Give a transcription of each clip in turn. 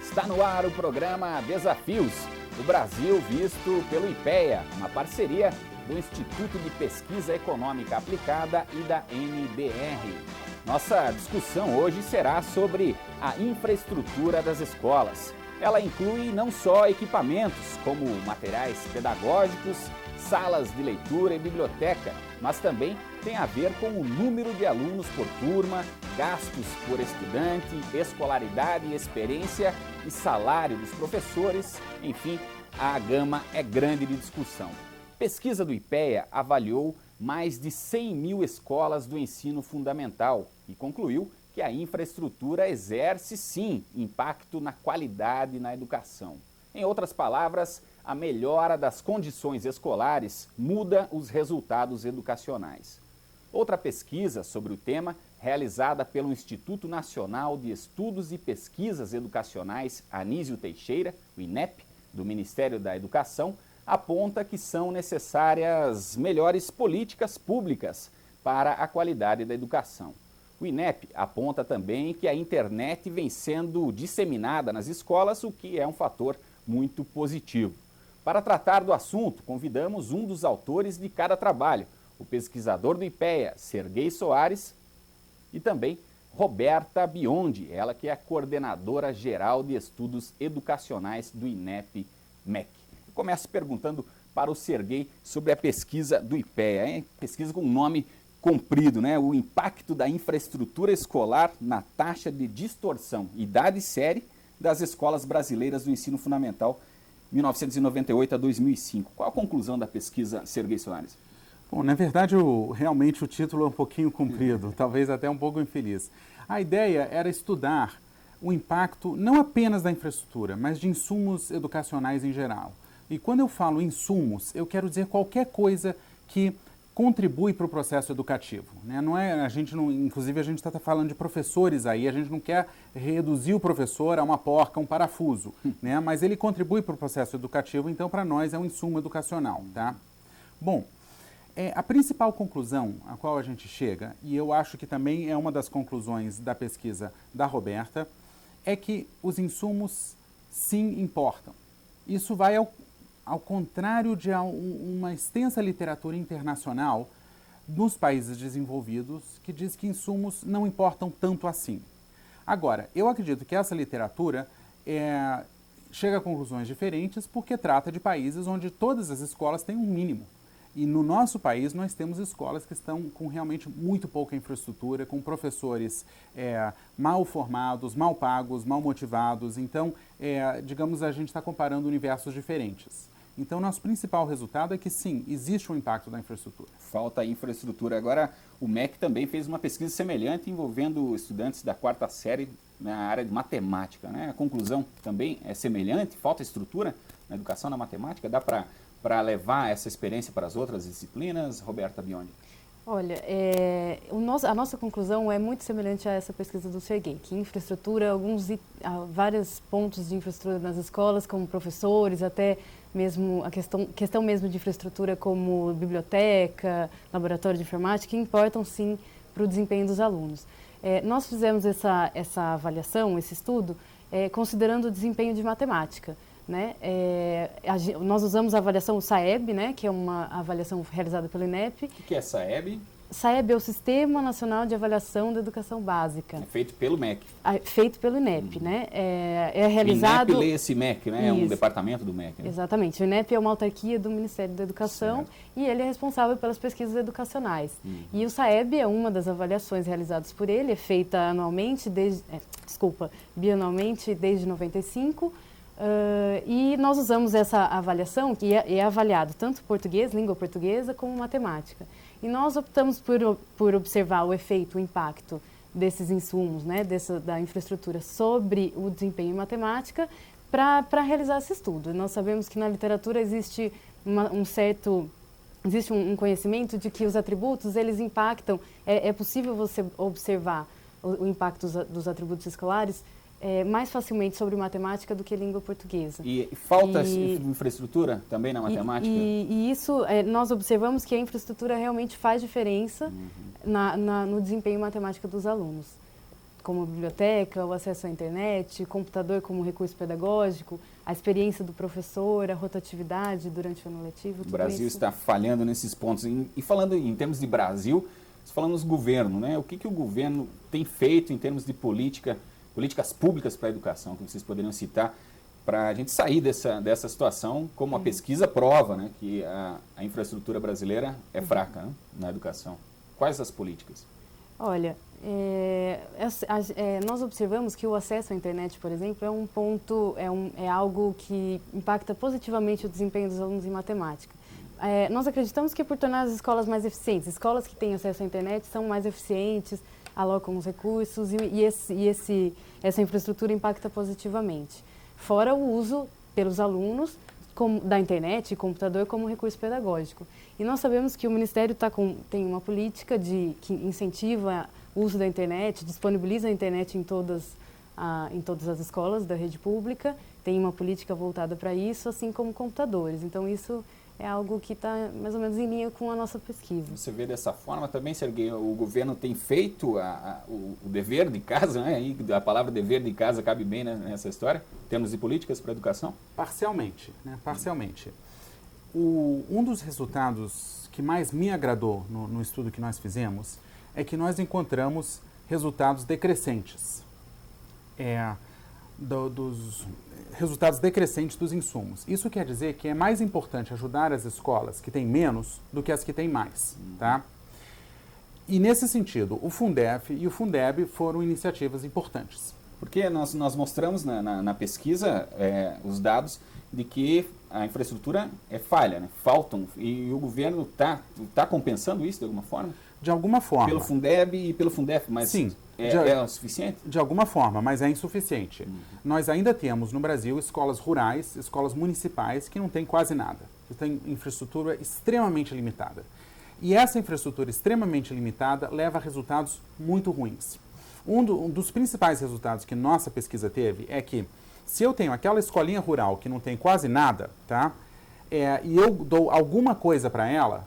Está no ar o programa Desafios, o Brasil visto pelo IPEA, uma parceria do Instituto de Pesquisa Econômica Aplicada e da NBR. Nossa discussão hoje será sobre a infraestrutura das escolas. Ela inclui não só equipamentos, como materiais pedagógicos, salas de leitura e biblioteca, mas também tem a ver com o número de alunos por turma, gastos por estudante, escolaridade e experiência e salário dos professores, enfim, a gama é grande de discussão. Pesquisa do IPEA avaliou mais de 100 mil escolas do ensino fundamental e concluiu que a infraestrutura exerce, sim, impacto na qualidade na educação. Em outras palavras, a melhora das condições escolares muda os resultados educacionais. Outra pesquisa sobre o tema, realizada pelo Instituto Nacional de Estudos e Pesquisas Educacionais Anísio Teixeira, o INEP, do Ministério da Educação, aponta que são necessárias melhores políticas públicas para a qualidade da educação. O INEP aponta também que a internet vem sendo disseminada nas escolas, o que é um fator muito positivo. Para tratar do assunto, convidamos um dos autores de cada trabalho, o pesquisador do IPEA, Serguei Soares, e também Roberta Biondi, ela que é a coordenadora geral de estudos educacionais do INEP-MEC. Começo perguntando para o Serguei sobre a pesquisa do IPEA, hein? Pesquisa com um nome comprido, né? O impacto da infraestrutura escolar na taxa de distorção, idade e série das escolas brasileiras do ensino fundamental 1998 a 2005. Qual a conclusão da pesquisa, Serguei Soares? Bom, na verdade, realmente o título é um pouquinho comprido, talvez até um pouco infeliz. A ideia era estudar o impacto não apenas da infraestrutura, mas de insumos educacionais em geral. E quando eu falo insumos, eu quero dizer qualquer coisa que contribui para o processo educativo, né? Não é, inclusive a gente está falando de professores aí, a gente não quer reduzir o professor a uma porca, um parafuso, né? Mas ele contribui para o processo educativo, então para nós é um insumo educacional, tá? Bom, a principal conclusão a qual a gente chega, e eu acho que também é uma das conclusões da pesquisa da Roberta, é que os insumos sim importam. Isso vai ao contrário de uma extensa literatura internacional nos países desenvolvidos que diz que insumos não importam tanto assim. Agora, eu acredito que essa literatura chega a conclusões diferentes porque trata de países onde todas as escolas têm um mínimo. E no nosso país nós temos escolas que estão com realmente muito pouca infraestrutura, com professores mal formados, mal pagos, mal motivados. Então, digamos, a gente está comparando universos diferentes. Então, nosso principal resultado é que, sim, existe um impacto da infraestrutura. Falta infraestrutura. Agora, o MEC também fez uma pesquisa semelhante envolvendo estudantes da quarta série na área de matemática, né? A conclusão também é semelhante, falta estrutura na educação na matemática. Dá para levar essa experiência para as outras disciplinas? Roberta Biondi. Olha, a nossa conclusão é muito semelhante a essa pesquisa do Serguei, que infraestrutura, vários pontos de infraestrutura nas escolas, como professores, até mesmo a questão mesmo de infraestrutura como biblioteca, laboratório de informática, importam sim para o desempenho dos alunos. Nós fizemos essa avaliação, esse estudo, considerando o desempenho de matemática. Né? Nós usamos a avaliação SAEB, né? Que é uma avaliação realizada pelo INEP. O que é SAEB? SAEB é o Sistema Nacional de Avaliação da Educação Básica. É feito pelo MEC. Feito pelo INEP, né? É realizado... O INEP lê esse MEC, né? Isso. É um departamento do MEC. Né? Exatamente. O INEP é uma autarquia do Ministério da Educação, certo. E ele é responsável pelas pesquisas educacionais. E o SAEB é uma das avaliações realizadas por ele, é feita anualmente, bianualmente desde 95. E nós usamos essa avaliação, que é avaliado tanto português, língua portuguesa, como matemática. E nós optamos por observar o efeito, o impacto desses insumos, né, da infraestrutura sobre o desempenho em matemática para realizar esse estudo. Nós sabemos que na literatura existe um conhecimento de que os atributos, eles impactam, é possível você observar o impacto dos atributos escolares mais facilmente sobre matemática do que língua portuguesa. E falta infraestrutura também na matemática? E isso, nós observamos que a infraestrutura realmente faz diferença no desempenho matemático dos alunos. como biblioteca, o acesso à internet, computador como recurso pedagógico, a experiência do professor, a rotatividade durante o ano letivo. O Brasil está falhando nesses pontos. E falando em termos de Brasil, falamos governo, né? O que o governo tem feito em termos de políticas públicas para a educação, que vocês poderiam citar, para a gente sair dessa situação, como a pesquisa prova, né, que a infraestrutura brasileira é fraca, né, na educação. Quais as políticas? Olha, nós observamos que o acesso à internet, por exemplo, é um ponto, é algo que impacta positivamente o desempenho dos alunos em matemática. Nós acreditamos que é por tornar as escolas mais eficientes. Escolas que têm acesso à internet são mais eficientes, alocam os recursos e essa infraestrutura impacta positivamente. Fora o uso pelos alunos da internet e computador como recurso pedagógico. E nós sabemos que o Ministério tem uma política que incentiva o uso da internet, disponibiliza a internet em todas as escolas da rede pública, tem uma política voltada para isso, assim como computadores. Então, isso é algo que está mais ou menos em linha com a nossa pesquisa. Você vê dessa forma também, Serguei, o governo tem feito o dever de casa, né? E a palavra dever de casa cabe bem, né, nessa história, em termos de políticas para a educação? Parcialmente, né? Parcialmente. Um dos resultados que mais me agradou no estudo que nós fizemos é que nós encontramos resultados decrescentes. Dos resultados decrescentes dos insumos. Isso quer dizer que é mais importante ajudar as escolas que têm menos do que as que têm mais, tá? E nesse sentido, o Fundef e o Fundeb foram iniciativas importantes. Porque nós mostramos na pesquisa os dados de que a infraestrutura é falha, né? Faltam, e o governo está compensando isso de alguma forma? De alguma forma. Pelo Fundeb e pelo Fundef, mas sim, é o suficiente? De alguma forma, mas é insuficiente. Nós ainda temos no Brasil escolas rurais, escolas municipais que não têm quase nada, que têm infraestrutura extremamente limitada. E essa infraestrutura extremamente limitada leva a resultados muito ruins. Um dos principais resultados que nossa pesquisa teve é que se eu tenho aquela escolinha rural que não tem quase nada, tá? E eu dou alguma coisa para ela,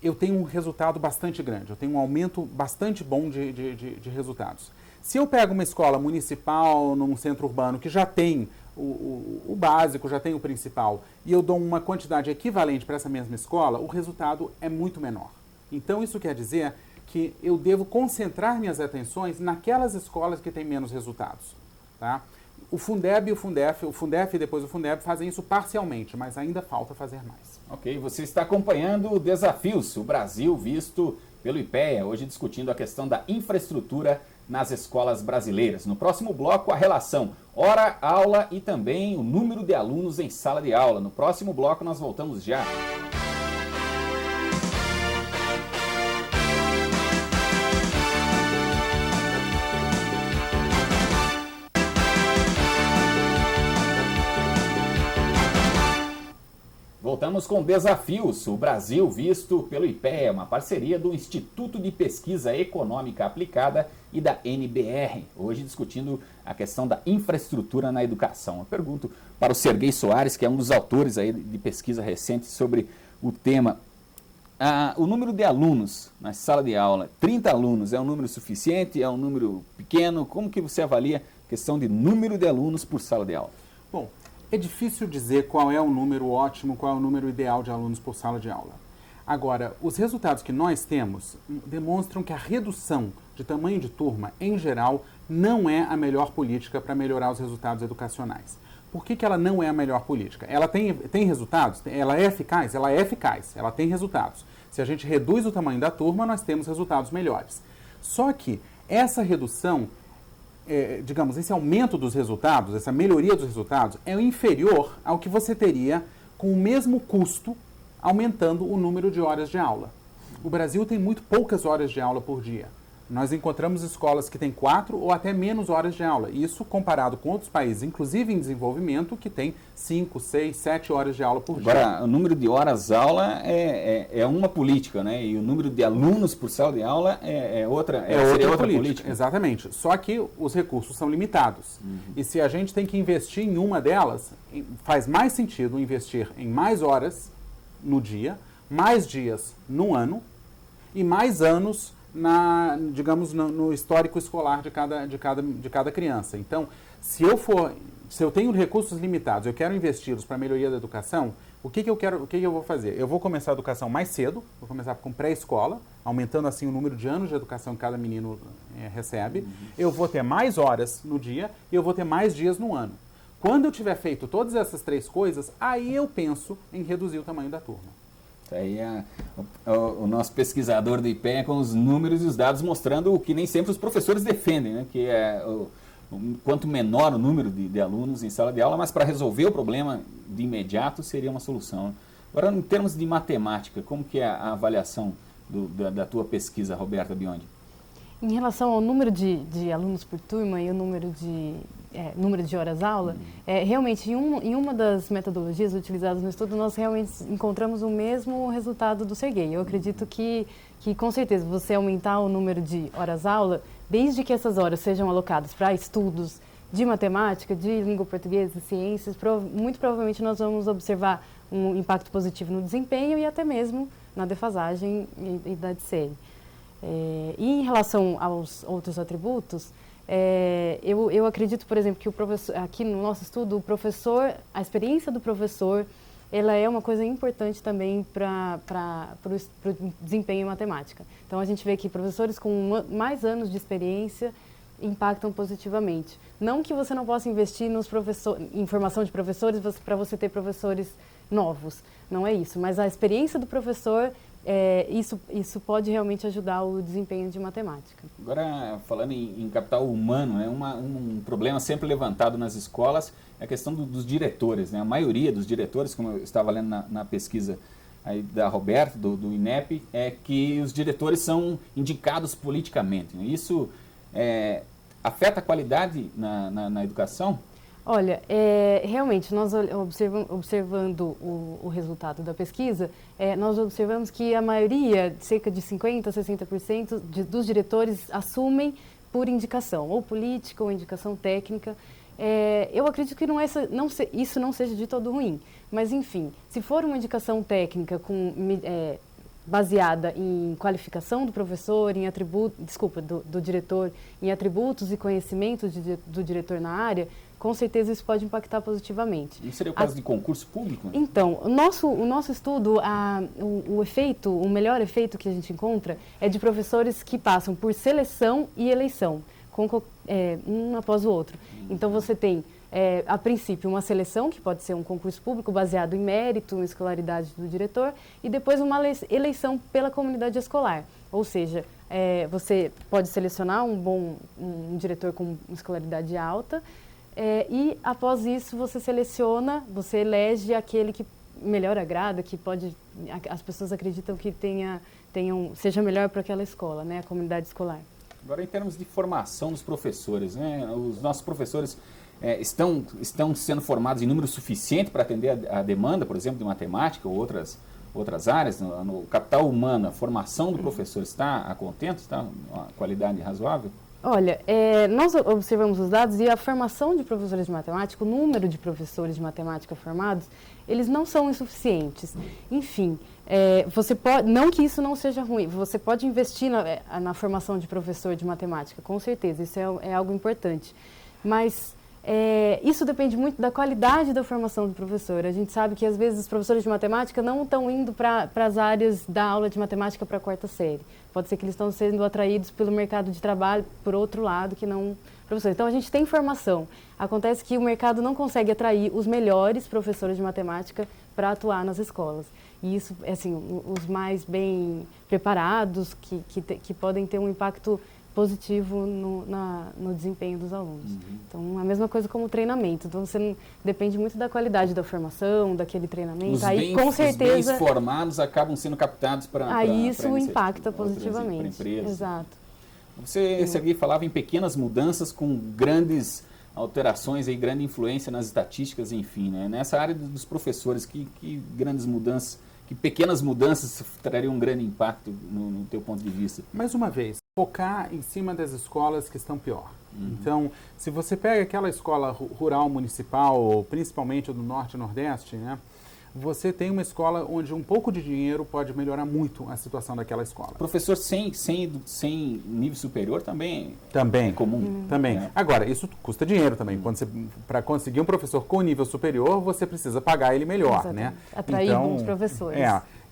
eu tenho um resultado bastante grande, eu tenho um aumento bastante bom de resultados. Se eu pego uma escola municipal num centro urbano que já tem o básico, já tem o principal, e eu dou uma quantidade equivalente para essa mesma escola, o resultado é muito menor. Então isso quer dizer que eu devo concentrar minhas atenções naquelas escolas que têm menos resultados, tá? O Fundeb e o Fundef e depois o Fundeb fazem isso parcialmente, mas ainda falta fazer mais. Ok, você está acompanhando o Desafios, o Brasil visto pelo IPEA, hoje discutindo a questão da infraestrutura nas escolas brasileiras. No próximo bloco, a relação hora-aula e também o número de alunos em sala de aula. No próximo bloco, nós voltamos já. Voltamos com Desafios, o Brasil visto pelo IPEA, uma parceria do Instituto de Pesquisa Econômica Aplicada e da NBR, hoje discutindo a questão da infraestrutura na educação. Eu pergunto para o Serguei Soares, que é um dos autores aí de pesquisa recente sobre o tema. O número de alunos na sala de aula, 30 alunos, é um número suficiente, é um número pequeno? Como que você avalia a questão de número de alunos por sala de aula? Bom, é difícil dizer qual é o número ótimo, qual é o número ideal de alunos por sala de aula. Agora, os resultados que nós temos demonstram que a redução de tamanho de turma, em geral, não é a melhor política para melhorar os resultados educacionais. Por que ela não é a melhor política? Ela tem resultados? Ela é eficaz? Ela é eficaz, ela tem resultados. Se a gente reduz o tamanho da turma, nós temos resultados melhores. Só que essa redução, digamos, esse aumento dos resultados, essa melhoria dos resultados, é inferior ao que você teria com o mesmo custo aumentando o número de horas de aula. O Brasil tem muito poucas horas de aula por dia. Nós encontramos escolas que têm 4 ou até menos horas de aula. Isso comparado com outros países, inclusive em desenvolvimento, que tem 5, 6, 7 horas de aula por dia. Agora, o número de horas-aula é uma política, né? E o número de alunos por sala de aula é outra política. Exatamente. Só que os recursos são limitados. E se a gente tem que investir em uma delas, faz mais sentido investir em mais horas no dia, mais dias no ano e mais anos digamos, no histórico escolar de cada criança. Então, se eu tenho recursos limitados, eu quero investi-los para a melhoria da educação, o que eu vou fazer? Eu vou começar a educação mais cedo, vou começar com pré-escola, aumentando assim o número de anos de educação que cada menino recebe. Eu vou ter mais horas no dia e eu vou ter mais dias no ano. Quando eu tiver feito todas essas 3 coisas, aí eu penso em reduzir o tamanho da turma. Aí o nosso pesquisador do IPEA com os números e os dados mostrando o que nem sempre os professores defendem, né? Que é quanto menor o número de alunos em sala de aula, mas para resolver o problema de imediato seria uma solução. Agora, em termos de matemática, como que é a avaliação da tua pesquisa, Roberta Biondi? Em relação ao número de alunos por turma e o número de horas-aula, realmente, em uma das metodologias utilizadas no estudo, nós realmente encontramos o mesmo resultado do Serguei. Eu acredito que com certeza, você aumentar o número de horas-aula, desde que essas horas sejam alocadas para estudos de matemática, de língua portuguesa, ciências, muito provavelmente nós vamos observar um impacto positivo no desempenho e até mesmo na defasagem e da série. E em relação aos outros atributos, eu acredito, por exemplo, que o professor, aqui no nosso estudo, a experiência do professor, ela é uma coisa importante também para o desempenho em matemática. Então, a gente vê que professores com mais anos de experiência impactam positivamente. Não que você não possa investir em formação de professores para você ter professores novos, não é isso, mas a experiência do professor, isso pode realmente ajudar o desempenho de matemática. Agora, falando em capital humano, né, um problema sempre levantado nas escolas é a questão dos diretores, né? A maioria dos diretores, como eu estava lendo na pesquisa aí da Roberta, do INEP, é que os diretores são indicados politicamente, né? Isso afeta a qualidade na educação? Olha, realmente, nós observando o resultado da pesquisa, nós observamos que a maioria, cerca de 50% a 60% dos diretores assumem por indicação, ou política ou indicação técnica. Eu acredito que isso não seja de todo ruim, mas enfim, se for uma indicação técnica baseada em qualificação do professor, do diretor, em atributos e conhecimentos do diretor na área, com certeza isso pode impactar positivamente. Não seria o caso de concurso público? Então, o nosso estudo, o melhor efeito que a gente encontra é de professores que passam por seleção e eleição, um após o outro. Então, você tem, a princípio, uma seleção, que pode ser um concurso público baseado em mérito, em escolaridade do diretor, e depois uma eleição pela comunidade escolar. Ou seja, você pode selecionar um diretor com escolaridade alta, e após isso você elege aquele que melhor agrada, que as pessoas acreditam que seja melhor para aquela escola, né, a comunidade escolar. Agora, em termos de formação dos professores, né, os nossos professores estão sendo formados em número suficiente para atender a demanda, por exemplo, de matemática ou outras áreas, no capital humano, a formação do professor está a contento, está uma qualidade razoável? Olha, nós observamos os dados e a formação de professores de matemática, o número de professores de matemática formados, eles não são insuficientes. Enfim, não que isso não seja ruim, você pode investir na formação de professor de matemática, com certeza, isso é algo importante. Mas isso depende muito da qualidade da formação do professor. A gente sabe que, às vezes, os professores de matemática não estão indo para as áreas da aula de matemática para a 4ª série. Pode ser que eles estão sendo atraídos pelo mercado de trabalho, por outro lado, que não professor. Então, a gente tem formação. Acontece que o mercado não consegue atrair os melhores professores de matemática para atuar nas escolas. E isso, assim, os mais bem preparados, que podem ter um impacto positivo no desempenho dos alunos. Então, a mesma coisa como o treinamento. Então, você depende muito da qualidade da formação, daquele treinamento. Os bens formados acabam sendo captados para isso impacta positivamente. Para empresas. Exato. Você, Serguei, falava em pequenas mudanças com grandes alterações e grande influência nas estatísticas, enfim, né? Nessa área dos professores, que grandes mudanças, que pequenas mudanças trariam um grande impacto no teu ponto de vista? Mais uma vez, focar em cima das escolas que estão pior. Então, se você pega aquela escola rural municipal, principalmente do Norte e Nordeste, né, você tem uma escola onde um pouco de dinheiro pode melhorar muito a situação daquela escola. Professor sem nível superior também Também. É comum. Também. Né? Agora, isso custa dinheiro também. Para conseguir um professor com nível superior, você precisa pagar ele melhor, né? Atrair bons professores.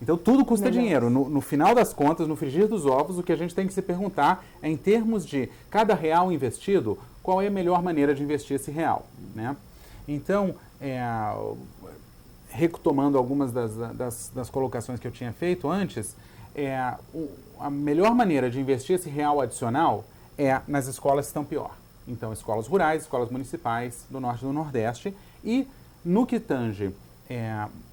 Então, tudo custa dinheiro. No final das contas, no frigir dos ovos, o que a gente tem que se perguntar é, em termos de cada real investido, qual é a melhor maneira de investir esse real, né? Então, retomando algumas das colocações que eu tinha feito antes, a melhor maneira de investir esse real adicional é nas escolas que estão pior. Então, escolas rurais, escolas municipais do Norte e do Nordeste. E no que tange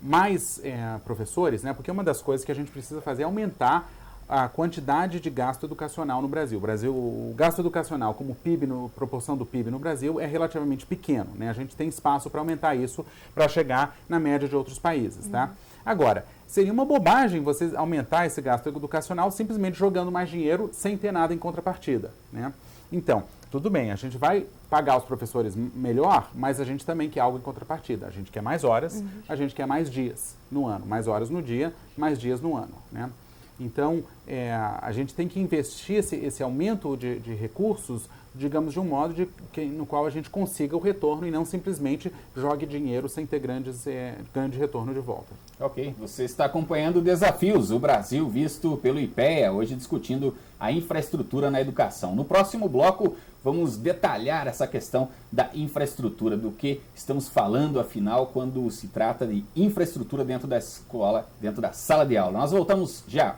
mais professores, né, porque uma das coisas que a gente precisa fazer é aumentar a quantidade de gasto educacional no Brasil. O gasto educacional como PIB, proporção do PIB no Brasil, é relativamente pequeno, né? A gente tem espaço para aumentar isso para chegar na média de outros países, tá? Agora, seria uma bobagem você aumentar esse gasto educacional simplesmente jogando mais dinheiro sem ter nada em contrapartida, né? Então, tudo bem, a gente vai pagar os professores melhor, mas a gente também quer algo em contrapartida. A gente quer mais horas, a gente quer mais dias no ano. Mais horas no dia, mais dias no ano, né? Então, a gente tem que investir esse aumento de recursos, digamos, de um modo no qual a gente consiga o retorno e não simplesmente jogue dinheiro sem ter grande retorno de volta. Ok, você está acompanhando Desafios, o Brasil visto pelo IPEA, hoje discutindo a infraestrutura na educação. No próximo bloco, vamos detalhar essa questão da infraestrutura, do que estamos falando, afinal, quando se trata de infraestrutura dentro da escola, dentro da sala de aula. Nós voltamos já.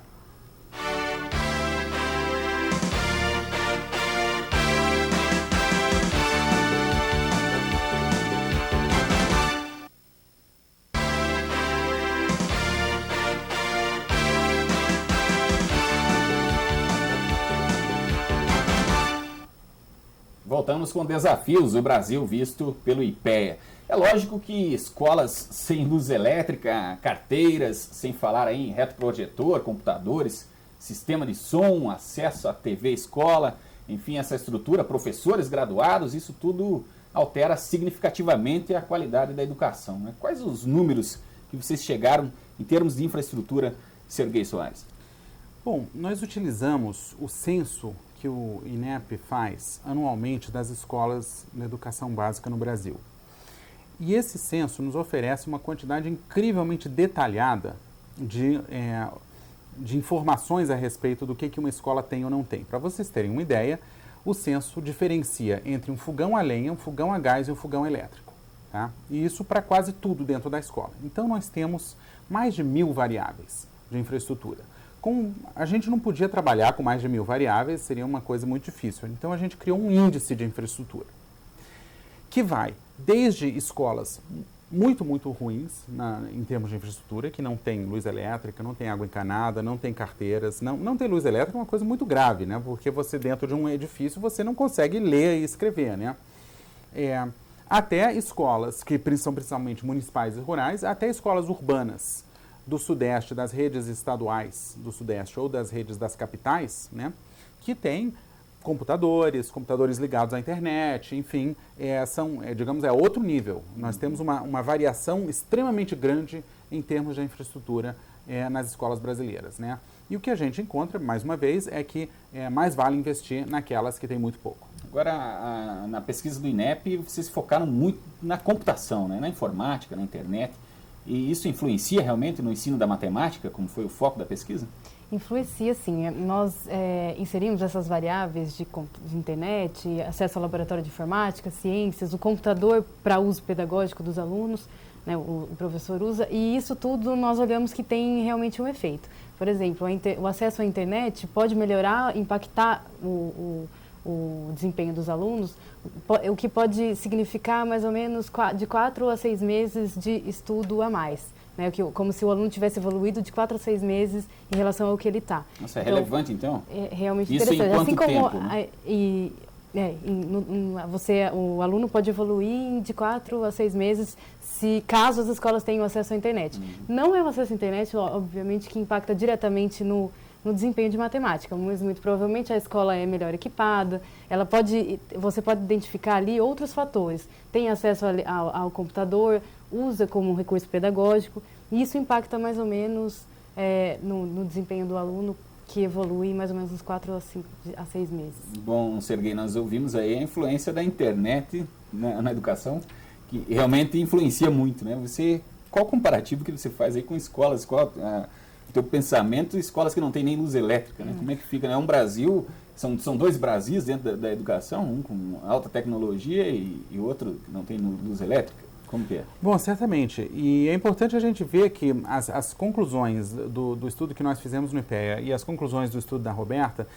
Voltamos com Desafios, o Brasil visto pelo IPEA. É lógico que escolas sem luz elétrica, carteiras, sem falar aí em retroprojetor, computadores, sistema de som, acesso à TV escola, enfim, essa estrutura, professores graduados, isso tudo altera significativamente a qualidade da educação, né? Quais os números que vocês chegaram em termos de infraestrutura, Serguei Soares? Bom, nós utilizamos o censo que o INEP faz anualmente das escolas de educação básica no Brasil. E esse censo nos oferece uma quantidade incrivelmente detalhada de informações a respeito do que uma escola tem ou não tem. Para vocês terem uma ideia, o censo diferencia entre um fogão a lenha, um fogão a gás e um fogão elétrico. Tá? E isso para quase tudo dentro da escola. Então nós temos mais de 1.000 variáveis de infraestrutura. A gente não podia trabalhar com mais de 1.000 variáveis, seria uma coisa muito difícil. Então a gente criou um índice de infraestrutura, que vai desde escolas muito, muito ruins em termos de infraestrutura, que não tem luz elétrica, não tem água encanada, não tem carteiras, não tem luz elétrica é uma coisa muito grave, né? Porque você dentro de um edifício você não consegue ler e escrever, né? Até escolas que são principalmente municipais e rurais, até escolas urbanas do Sudeste, das redes estaduais do Sudeste ou das redes das capitais, né, que tem computadores ligados à internet, enfim, digamos, é outro nível. Nós temos uma variação extremamente grande em termos de infraestrutura nas escolas brasileiras, né? E o que a gente encontra, mais uma vez, é que mais vale investir naquelas que têm muito pouco. Agora, na pesquisa do INEP, vocês focaram muito na computação, né, na informática, na internet. E isso influencia realmente no ensino da matemática, como foi o foco da pesquisa? Influencia, sim. Nós inserimos essas variáveis de internet, acesso ao laboratório de informática, ciências, o computador para uso pedagógico dos alunos, né, o professor usa, e isso tudo nós olhamos que tem realmente um efeito. Por exemplo, o acesso à internet pode melhorar, impactar o desempenho dos alunos, o que pode significar mais ou menos de 4 a 6 meses de estudo a mais. Né? Como se o aluno tivesse evoluído de 4 a 6 meses em relação ao que ele está. Nossa, é relevante então? É realmente isso interessante. Em quanto assim como tempo? Né? O aluno pode evoluir de 4 a 6 meses caso as escolas tenham acesso à internet. Não é o acesso à internet, obviamente, que impacta diretamente no desempenho de matemática, mas muito provavelmente a escola é melhor equipada, você pode identificar ali outros fatores, tem acesso ao computador, usa como recurso pedagógico, E isso impacta mais ou menos no desempenho do aluno, que evolui mais ou menos uns 4 a 6 meses. Bom, Serguei, nós ouvimos aí a influência da internet na educação, que realmente influencia muito, né? Qual o comparativo que você faz aí com escolas, o teu pensamento, escolas que não tem nem luz elétrica, né? Como é que fica? É um Brasil, são dois Brasis dentro da educação, um com alta tecnologia e outro que não tem luz elétrica. Como que é? Bom, certamente. E é importante a gente ver que as conclusões do estudo que nós fizemos no IPEA e as conclusões do estudo da Roberta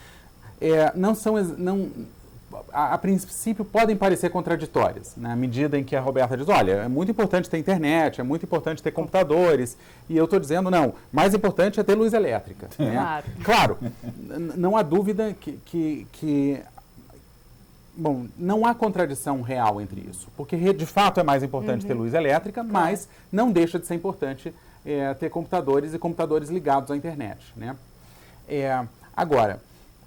a princípio podem parecer contraditórias, na medida em que a Roberta diz, olha, é muito importante ter internet, é muito importante ter computadores, e eu estou dizendo, não, mais importante é ter luz elétrica. Né? Claro, não há dúvida que bom, não há contradição real entre isso, porque de fato é mais importante ter luz elétrica, mas não deixa de ser importante ter computadores e computadores ligados à internet. Né? Agora,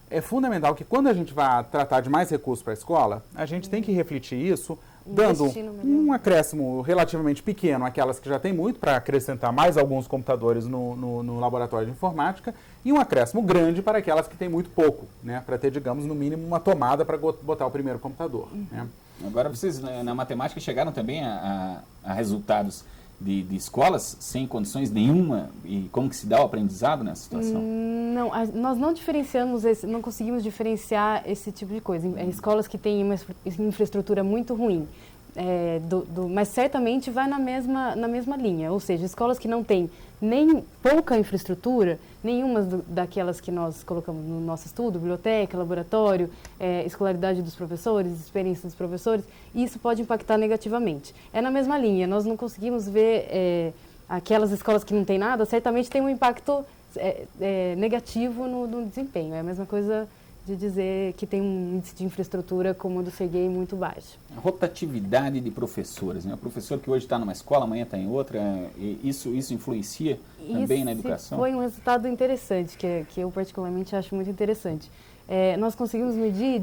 é fundamental que quando a gente vai tratar de mais recursos para a escola, a gente tem que refletir isso, dando um acréscimo relativamente pequeno àquelas que já têm muito, para acrescentar mais alguns computadores no laboratório de informática, e um acréscimo grande para aquelas que têm muito pouco, né, para ter, digamos, no mínimo uma tomada para botar o primeiro computador. Né? Agora vocês, na matemática, chegaram também a resultados de escolas sem condições nenhuma, e como que se dá o aprendizado nessa situação? Não, nós não diferenciamos, não conseguimos diferenciar esse tipo de coisa. Escolas que têm uma infraestrutura muito ruim, mas certamente vai na mesma linha, ou seja, escolas que não têm nem pouca infraestrutura, nenhuma daquelas que nós colocamos no nosso estudo, biblioteca, laboratório, escolaridade dos professores, experiência dos professores, isso pode impactar negativamente. É na mesma linha, nós não conseguimos ver aquelas escolas que não têm nada, certamente tem um impacto negativo no desempenho, é a mesma coisa de dizer que tem um índice de infraestrutura como o do Serguei muito baixo. A rotatividade de professores, né? O professor que hoje está numa escola, amanhã está em outra, isso influencia também na educação? Foi um resultado interessante, que eu particularmente acho muito interessante. Nós conseguimos medir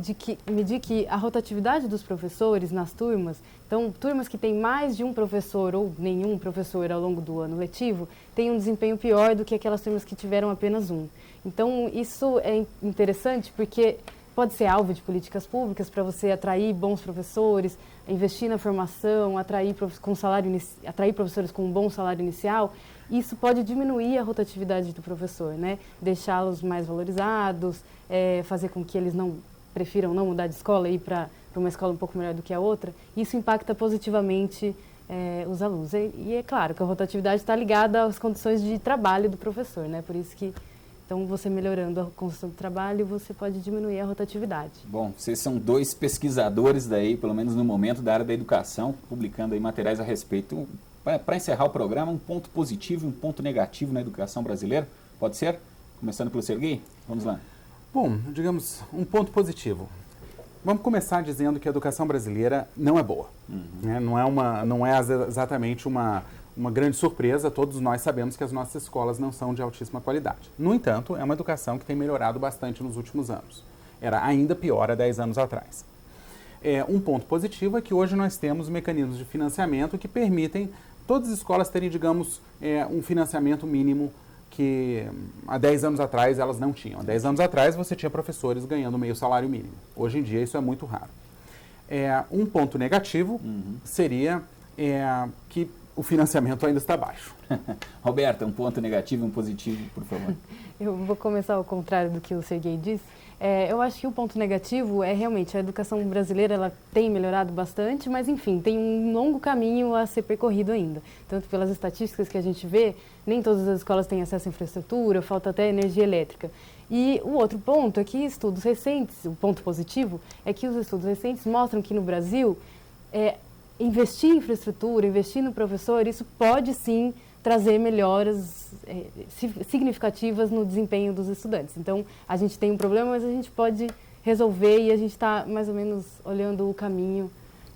que a rotatividade dos professores nas turmas, então turmas que têm mais de um professor ou nenhum professor ao longo do ano letivo, têm um desempenho pior do que aquelas turmas que tiveram apenas um. Então isso é interessante porque pode ser alvo de políticas públicas para você atrair bons professores, investir na formação, atrair professores com um bom salário inicial. Isso pode diminuir a rotatividade do professor, né? Deixá-los mais valorizados, fazer com que eles prefiram não mudar de escola e ir para uma escola um pouco melhor do que a outra. Isso impacta positivamente os alunos. E é claro que a rotatividade está ligada às condições de trabalho do professor, né? Por isso que, então, você melhorando a condição do trabalho, você pode diminuir a rotatividade. Bom, vocês são dois pesquisadores daí, pelo menos no momento, da área da educação, publicando aí materiais a respeito. Para encerrar o programa, um ponto positivo e um ponto negativo na educação brasileira, pode ser? Começando pelo Serguei? Vamos lá. Bom, digamos, um ponto positivo. Vamos começar dizendo que a educação brasileira não é boa. Né? Não é exatamente uma grande surpresa, todos nós sabemos que as nossas escolas não são de altíssima qualidade. No entanto, é uma educação que tem melhorado bastante nos últimos anos. Era ainda pior há 10 anos atrás. Um ponto positivo é que hoje nós temos mecanismos de financiamento que permitem todas as escolas terem, digamos, um financiamento mínimo que há 10 anos atrás elas não tinham. Há 10 anos atrás você tinha professores ganhando meio salário mínimo. Hoje em dia isso é muito raro. Um ponto negativo seria que o financiamento ainda está baixo. Roberta, um ponto negativo e um positivo, por favor. Eu vou começar ao contrário do que o Serguei disse. Eu acho que o ponto negativo é realmente a educação brasileira, ela tem melhorado bastante, mas enfim, tem um longo caminho a ser percorrido ainda. Tanto pelas estatísticas que a gente vê, nem todas as escolas têm acesso à infraestrutura, falta até energia elétrica. E o outro ponto é que estudos recentes, o ponto positivo, é que os estudos recentes mostram que no Brasil, investir em infraestrutura, investir no professor, isso pode sim trazer melhoras significativas no desempenho dos estudantes. Então, a gente tem um problema, mas a gente pode resolver e a gente está mais ou menos olhando o caminho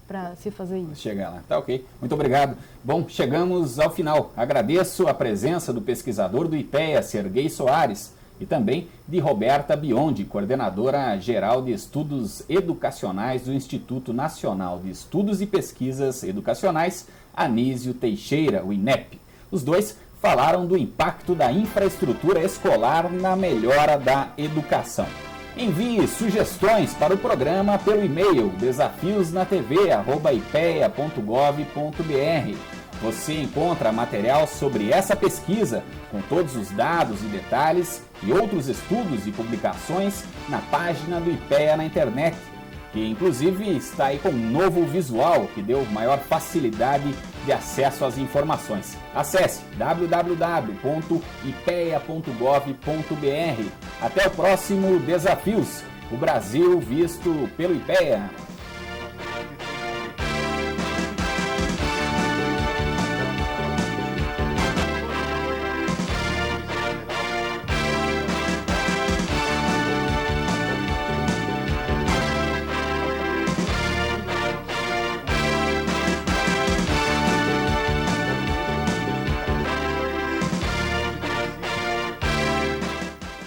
para se fazer isso. Chegar lá, tá ok. Muito obrigado. Bom, chegamos ao final. Agradeço a presença do pesquisador do IPEA, Serguei Soares, e também de Roberta Biondi, coordenadora geral de estudos educacionais do Instituto Nacional de Estudos e Pesquisas Educacionais, Anísio Teixeira, o INEP. Os dois falaram do impacto da infraestrutura escolar na melhora da educação. Envie sugestões para o programa pelo e-mail desafiosnatv@ipea.gov.br. Você encontra material sobre essa pesquisa, com todos os dados e detalhes e outros estudos e publicações na página do IPEA na internet, que inclusive está aí com um novo visual que deu maior facilidade de acesso às informações. Acesse www.ipea.gov.br. Até o próximo Desafios, o Brasil visto pelo IPEA.